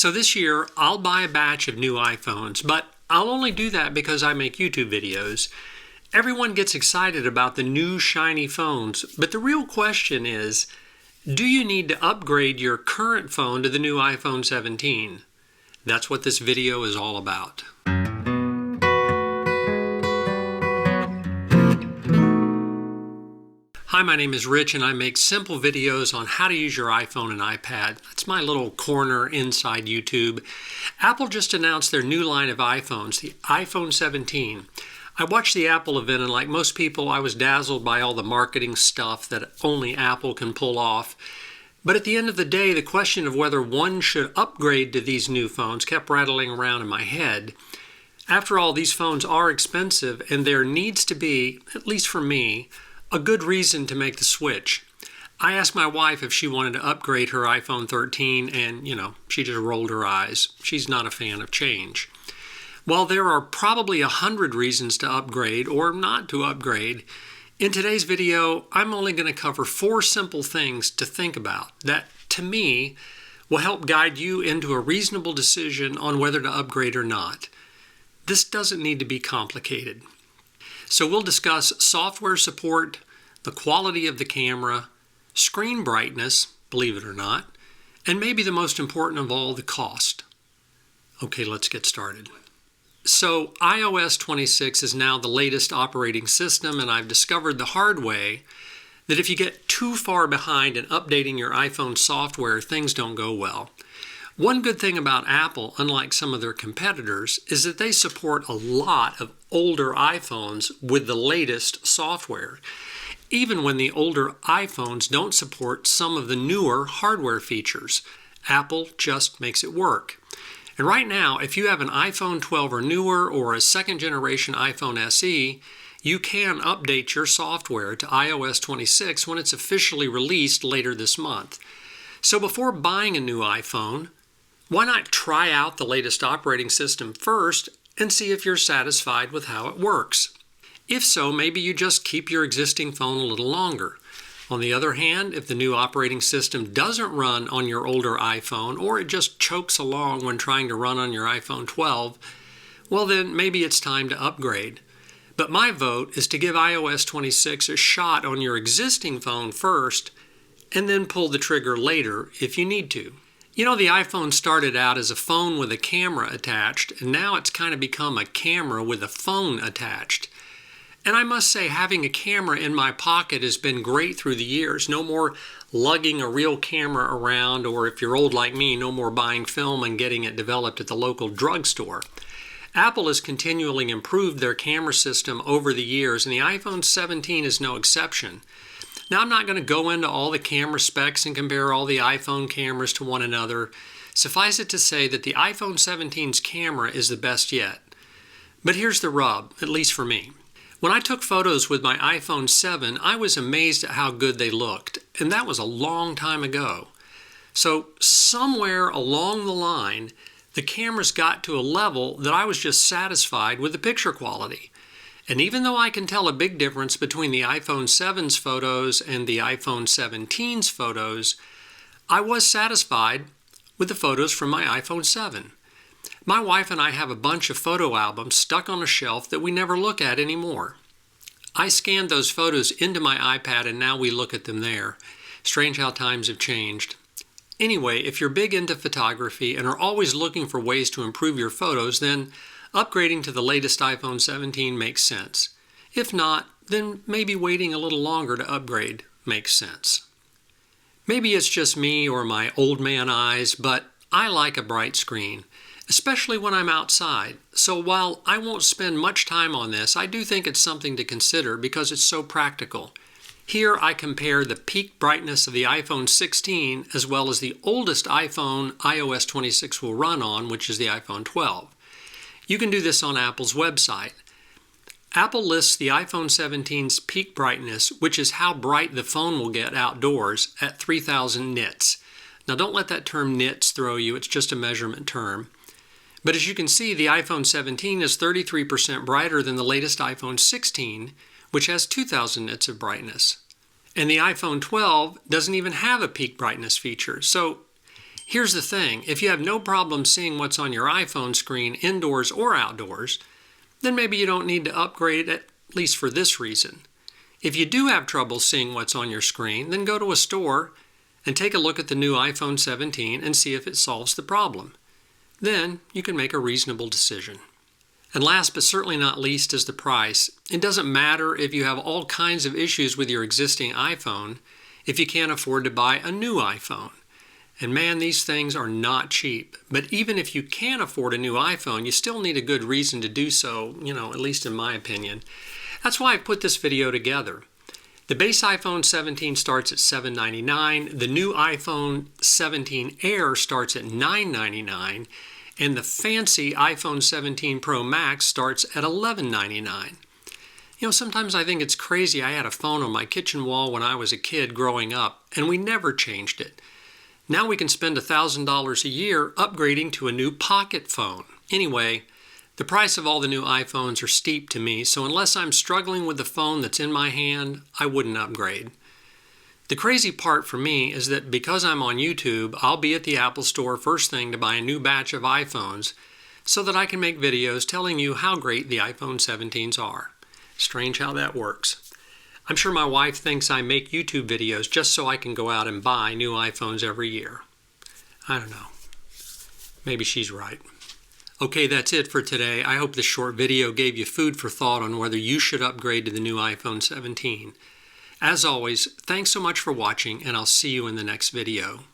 So this year, I'll buy a batch of new iPhones, but I'll only do that because I make YouTube videos. Everyone gets excited about the new shiny phones, but the real question is, do you need to upgrade your current phone to the new iPhone 17? That's what this video is all about. Hi, my name is Rich and I make simple videos on how to use your iPhone and iPad. That's my little corner inside YouTube. Apple just announced their new line of iPhones, the iPhone 17. I watched the Apple event and like most people, I was dazzled by all the marketing stuff that only Apple can pull off. But at the end of the day, the question of whether one should upgrade to these new phones kept rattling around in my head. After all, these phones are expensive and there needs to be, at least for me, a good reason to make the switch. I asked my wife if she wanted to upgrade her iPhone 13 and, she just rolled her eyes. She's not a fan of change. While there are probably 100 reasons to upgrade or not to upgrade, in today's video, I'm only going to cover 4 simple things to think about that, to me, will help guide you into a reasonable decision on whether to upgrade or not. This doesn't need to be complicated. So we'll discuss software support, the quality of the camera, screen brightness, believe it or not, and maybe the most important of all, the cost. Okay, let's get started. So iOS 26 is now the latest operating system, and I've discovered the hard way that if you get too far behind in updating your iPhone software, things don't go well. One good thing about Apple, unlike some of their competitors, is that they support a lot of older iPhones with the latest software, even when the older iPhones don't support some of the newer hardware features. Apple just makes it work. And right now, if you have an iPhone 12 or newer or a second generation iPhone SE, you can update your software to iOS 26 when it's officially released later this month. So before buying a new iPhone, why not try out the latest operating system first and see if you're satisfied with how it works? If so, maybe you just keep your existing phone a little longer. On the other hand, if the new operating system doesn't run on your older iPhone or it just chokes along when trying to run on your iPhone 12, well then maybe it's time to upgrade. But my vote is to give iOS 26 a shot on your existing phone first and then pull the trigger later if you need to. The iPhone started out as a phone with a camera attached, and now it's kind of become a camera with a phone attached. And I must say, having a camera in my pocket has been great through the years. No more lugging a real camera around, or if you're old like me, no more buying film and getting it developed at the local drugstore. Apple has continually improved their camera system over the years, and the iPhone 17 is no exception. Now, I'm not going to go into all the camera specs and compare all the iPhone cameras to one another. Suffice it to say that the iPhone 17's camera is the best yet. But here's the rub, at least for me. When I took photos with my iPhone 7, I was amazed at how good they looked, and that was a long time ago. So somewhere along the line, the cameras got to a level that I was just satisfied with the picture quality. And even though I can tell a big difference between the iPhone 7's photos and the iPhone 17's photos, I was satisfied with the photos from my iPhone 7. My wife and I have a bunch of photo albums stuck on a shelf that we never look at anymore. I scanned those photos into my iPad and now we look at them there. Strange how times have changed. Anyway, if you're big into photography and are always looking for ways to improve your photos, then upgrading to the latest iPhone 17 makes sense. If not, then maybe waiting a little longer to upgrade makes sense. Maybe it's just me or my old man eyes, but I like a bright screen, especially when I'm outside. So while I won't spend much time on this, I do think it's something to consider because it's so practical. Here I compare the peak brightness of the iPhone 16 as well as the oldest iPhone iOS 26 will run on, which is the iPhone 12. You can do this on Apple's website. Apple lists the iPhone 17's peak brightness, which is how bright the phone will get outdoors, at 3,000 nits. Now don't let that term nits throw you, it's just a measurement term. But as you can see, the iPhone 17 is 33% brighter than the latest iPhone 16, which has 2,000 nits of brightness. And the iPhone 12 doesn't even have a peak brightness feature. So Here's the thing, if you have no problem seeing what's on your iPhone screen indoors or outdoors, then maybe you don't need to upgrade at least for this reason. If you do have trouble seeing what's on your screen, then go to a store and take a look at the new iPhone 17 and see if it solves the problem. Then you can make a reasonable decision. And last but certainly not least is the price. It doesn't matter if you have all kinds of issues with your existing iPhone if you can't afford to buy a new iPhone. And man, these things are not cheap. But even if you can afford a new iPhone, you still need a good reason to do so, at least in my opinion. That's why I put this video together. The base iPhone 17 starts at $799, the new iPhone 17 Air starts at $999, and the fancy iPhone 17 Pro Max starts at $1199. Sometimes I think it's crazy. I had a phone on my kitchen wall when I was a kid growing up, and we never changed it. Now we can spend $1,000 a year upgrading to a new pocket phone. Anyway, the price of all the new iPhones are steep to me, so unless I'm struggling with the phone that's in my hand, I wouldn't upgrade. The crazy part for me is that because I'm on YouTube, I'll be at the Apple Store first thing to buy a new batch of iPhones so that I can make videos telling you how great the iPhone 17s are. Strange how that works. I'm sure my wife thinks I make YouTube videos just so I can go out and buy new iPhones every year. I don't know. Maybe she's right. Okay, that's it for today. I hope this short video gave you food for thought on whether you should upgrade to the new iPhone 17. As always, thanks so much for watching, and I'll see you in the next video.